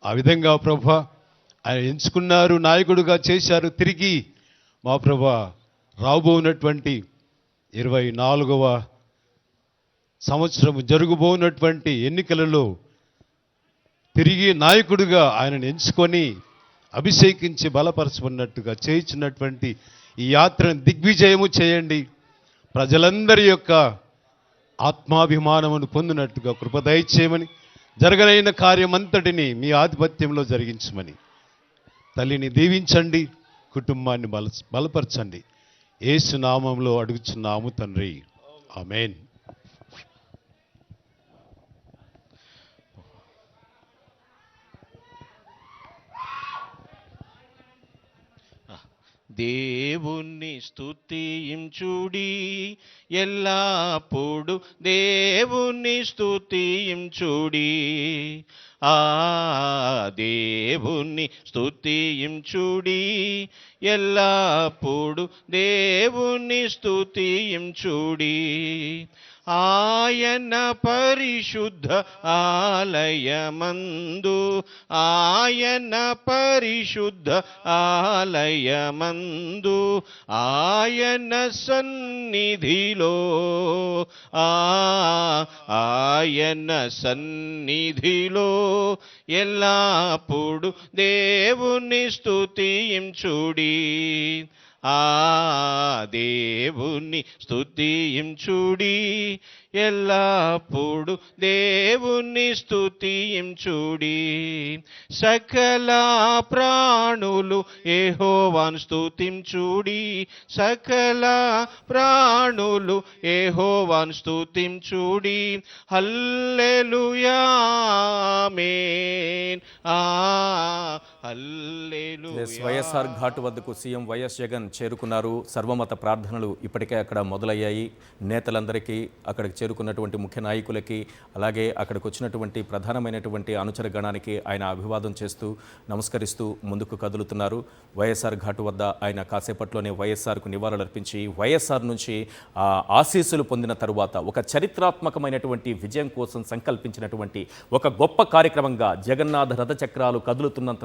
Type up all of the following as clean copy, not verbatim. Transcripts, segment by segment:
ఆ విధంగా ప్రభా ఆయన ఎంచుకున్నారు, నాయకుడిగా చేశారు. తిరిగి మా ప్రభా రాబోనటువంటి 24వ సంవత్సరం జరగబోనటువంటి ఎన్నికలలో తిరిగి నాయకుడిగా ఆయనను ఎంచుకొని అభిషేకించి బలపరచుకున్నట్టుగా చేయించినటువంటి ఈ యాత్రను దిగ్విజయము చేయండి. ప్రజలందరి యొక్క ఆత్మాభిమానమును పొందినట్టుగా కృప దయచేయమని, జరగనైన కార్యమంతటిని మీ ఆధిపత్యంలో జరిగించమని తల్లిని దీవించండి, కుటుంబాన్ని బలపరచండి. యేసు నామములో అడుగుచున్నాము తండ్రి, ఆమేన్. దేవుణ్ణి స్తుతించుడి ఎల్లప్పుడు, దేవుణ్ణి స్తుతించుడి. దేవుణ్ణి స్తుతించుడి ఎల్లప్పుడు, దేవుణ్ణి స్తుతించుడి. ఆయన పరిశుద్ధ ఆలయమందు, ఆయన పరిశుద్ధ ఆలయమందు, ఆయన సన్నిధిలో, ఆయన సన్నిధిలో ఎల్లప్పుడు దేవుని స్తుతించుడి. దేవుని స్తుతించుడి ఎల్లప్పుడు, దేవుని స్తుతించుడి. సకల ప్రాణులు యెహోవాను స్తుతించుడి, సకల ప్రాణులు యెహోవాను స్తుతించుడి. హల్లెలూయా, ఆమేన్, హల్లెలూయా. వైఎస్ఆర్ ఘాట్ వద్దకు సీఎం వైఎస్ జగన్ చేరుకున్నారు. సర్వమత ప్రార్థనలు ఇప్పటికే అక్కడ మొదలయ్యాయి. నేతలందరికీ, అక్కడికి చేరుకున్నటువంటి ముఖ్య నాయకులకి, అలాగే అక్కడికి వచ్చినటువంటి ప్రధానమైనటువంటి అనుచర గణానికి ఆయన అభివాదం చేస్తూ, నమస్కరిస్తూ ముందుకు కదులుతున్నారు. వైఎస్ఆర్ ఘాటు వద్ద ఆయన కాసేపట్లోనే వైఎస్ఆర్కు నివాళులర్పించి, వైఎస్ఆర్ నుంచి ఆశీస్సులు పొందిన తరువాత ఒక చరిత్రాత్మకమైనటువంటి విజయం కోసం సంకల్పించినటువంటి ఒక గొప్ప కార్యక్రమంగా, జగన్నాథ రథచక్రాలు కదులుతున్నంత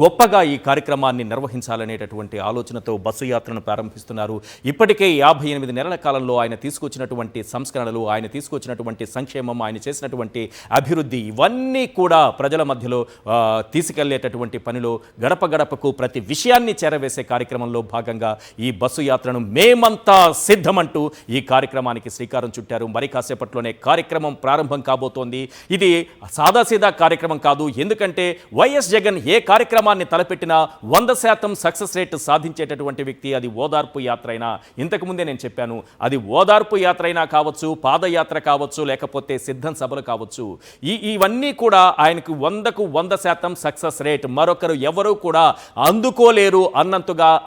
గొప్పగా ఈ కార్యక్రమాన్ని నిర్వహించాలనేటటువంటి ఆలోచనతో బస్సు యాత్రను ప్రారంభిస్తున్నారు. ఇప్పటికే 58 నెలల కాలంలో ఆయన తీసుకొచ్చినటువంటి సంస్కరణలు, ఆయన తీసుకొచ్చినటువంటి సంక్షేమం, ఆయన చేసినటువంటి అభివృద్ధి, ఇవన్నీ కూడా ప్రజల మధ్యలో తీసుకెళ్లేటటువంటి పనిలో గడప గడపకు ప్రతి విషయాన్ని చేరవేసే కార్యక్రమంలో భాగంగా ఈ బస్సు యాత్రను మేమంతా సిద్ధమంటూ ఈ కార్యక్రమానికి శ్రీకారం చుట్టారు. మరి కాసేపట్లోనే కార్యక్రమం ప్రారంభం కాబోతోంది. ఇది సాదాసీదా కార్యక్రమం కాదు. ఎందుకంటే వైఎస్ జగన్ ఏ కార్యక్రమాన్ని తలపెట్టినా 100% సక్సెస్ రేట్ సాధించేటటువంటి వ్యక్తి. అది ఓదార్పు యాత్ర అయినా, ఇంతకుముందే నేను చెప్పాను, అది ఓదార్పు యాత్ర అయినా కావచ్చు, పాదయాత్ర కావచ్చు, లేకపోతే సిద్ధం సభలు కావచ్చు, ఇవన్నీ కూడా ఆయనకు 100% సక్సెస్ రేట్. మరొకరు ఎవరూ కూడా అందుకోలేరు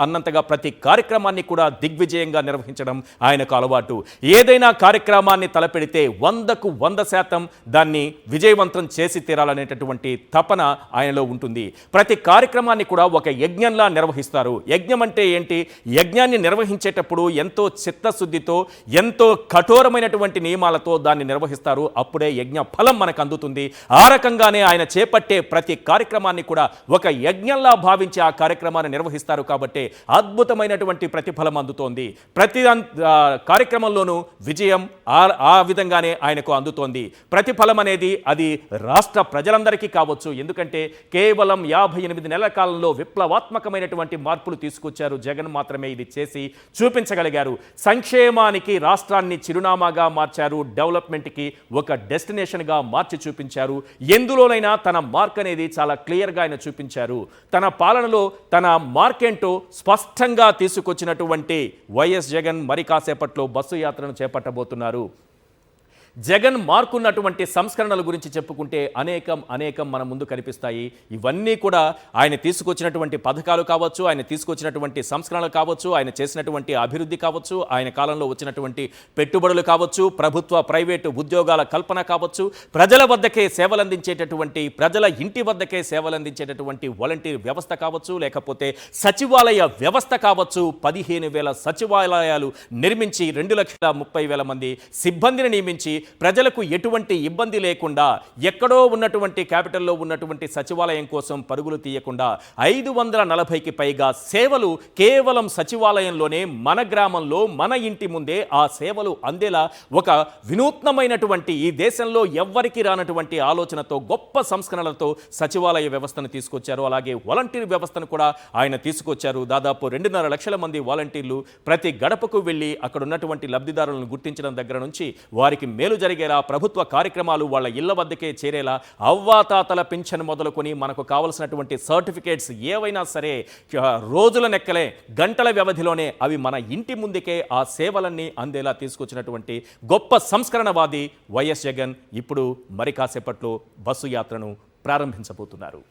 అన్నంతగా ప్రతి కార్యక్రమాన్ని కూడా దిగ్విజయంగా నిర్వహించడం ఆయనకు అలవాటు. ఏదైనా కార్యక్రమాన్ని తలపెడితే 100% దాన్ని విజయవంతం చేసి తీరాలనేటటువంటి తపన ఆయనలో ఉంటుంది. ప్రతి కార్యక్రమాన్ని కూడా ఒక యజ్ఞంలా నిర్వహిస్తారు. యజ్ఞం అంటే ఏంటి? యజ్ఞాన్ని నిర్వహించేటప్పుడు ఎంతో చిత్తశుద్ధితో, ఎంతో కఠోరమైనటువంటి నియమాలతో దాన్ని నిర్వహిస్తారు. అప్పుడే యజ్ఞ ఫలం మనకు అందుతుంది. ఆ రకంగానే ఆయన చేపట్టే ప్రతి కార్యక్రమాన్ని కూడా ఒక యజ్ఞంలా భావించి ఆ కార్యక్రమాన్ని నిర్వహిస్తారు. కాబట్టి అద్భుతమైనటువంటి ప్రతిఫలం అందుతోంది. ప్రతి కార్యక్రమంలోనూ విజయం ఆ విధంగానే ఆయనకు అందుతోంది. ప్రతిఫలం అనేది అది రాష్ట్ర ప్రజలందరికీ కావచ్చు. ఎందుకంటే కేవలం 58 నెలల కాలంలో విప్లవాత్మకమైనటువంటి మార్పులు తీసుకొచ్చారు జగన్. మాత్రమే ఇది చేసి చూపించగలిగారు. సంక్షేమానికి రాష్ట్రాన్ని చిరునామాగా మార్చారు. డెవలప్మెంట్కి ఒక డెస్టినేషన్గా మార్చి చూపించారు. ఎందులోనైనా తన మార్క్ అనేది చాలా క్లియర్గా ఆయన చూపించారు. తన పాలనలో తన మార్క్ ఏంటో స్పష్టంగా తీసుకొచ్చినటువంటి వైఎస్ జగన్ మరి కాసేపట్లో బస్సు యాత్రను చేపట్టబోతున్నారు. జగన్ మార్కున్నటువంటి సంస్కరణల గురించి చెప్పుకుంటే అనేకం మన ముందు కనిపిస్తాయి. ఇవన్నీ కూడా ఆయన తీసుకొచ్చినటువంటి పథకాలు కావచ్చు, ఆయన తీసుకొచ్చినటువంటి సంస్కరణలు కావచ్చు, ఆయన చేసినటువంటి అభివృద్ధి కావచ్చు, ఆయన కాలంలో వచ్చినటువంటి పెట్టుబడులు కావచ్చు, ప్రభుత్వ ప్రైవేటు ఉద్యోగాల కల్పన కావచ్చు, ప్రజల వద్దకే సేవలందించేటటువంటి, ప్రజల ఇంటి వద్దకే సేవలందించేటటువంటి వాలంటీర్ వ్యవస్థ కావచ్చు, లేకపోతే సచివాలయ వ్యవస్థ కావచ్చు. 15,000 సచివాలయాలు నిర్మించి 2,30,000 మంది సిబ్బందిని నియమించి ప్రజలకు ఎటువంటి ఇబ్బంది లేకుండా ఎక్కడో ఉన్నటువంటి క్యాపిటల్లో ఉన్నటువంటి సచివాలయం కోసం పరుగులు తీయకుండా 540కి పైగా సేవలు కేవలం సచివాలయంలోనే మన గ్రామంలో మన ఇంటి ముందే ఆ సేవలు అందేలా ఒక వినూత్నమైనటువంటి ఈ దేశంలో ఎవ్వరికి రానటువంటి ఆలోచనతో గొప్ప సంస్కరణలతో సచివాలయ వ్యవస్థను తీసుకొచ్చారు. అలాగే వాలంటీర్ వ్యవస్థను కూడా ఆయన తీసుకొచ్చారు. దాదాపు 2.5 లక్షల మంది వాలంటీర్లు ప్రతి గడపకు వెళ్ళి అక్కడ ఉన్నటువంటి లబ్ధిదారులను గుర్తించడం దగ్గర నుంచి వారికి మేలు జరిగేలా ప్రభుత్వ కార్యక్రమాలు వాళ్ళ ఇళ్ల వద్దకే చేరేలా అవ్వాతాతల పింఛన్ మొదలుకొని మనకు కావలసినటువంటి సర్టిఫికేట్స్ ఏవైనా సరే రోజుల నెక్కలే గంటల వ్యవధిలోనే అవి మన ఇంటి ముందుకే ఆ సేవలన్నీ అందేలా తీసుకొచ్చినటువంటి గొప్ప సంస్కరణవాది వైఎస్ జగన్ ఇప్పుడు మరి కాసేపట్లో బస్సు యాత్రను ప్రారంభించబోతున్నారు.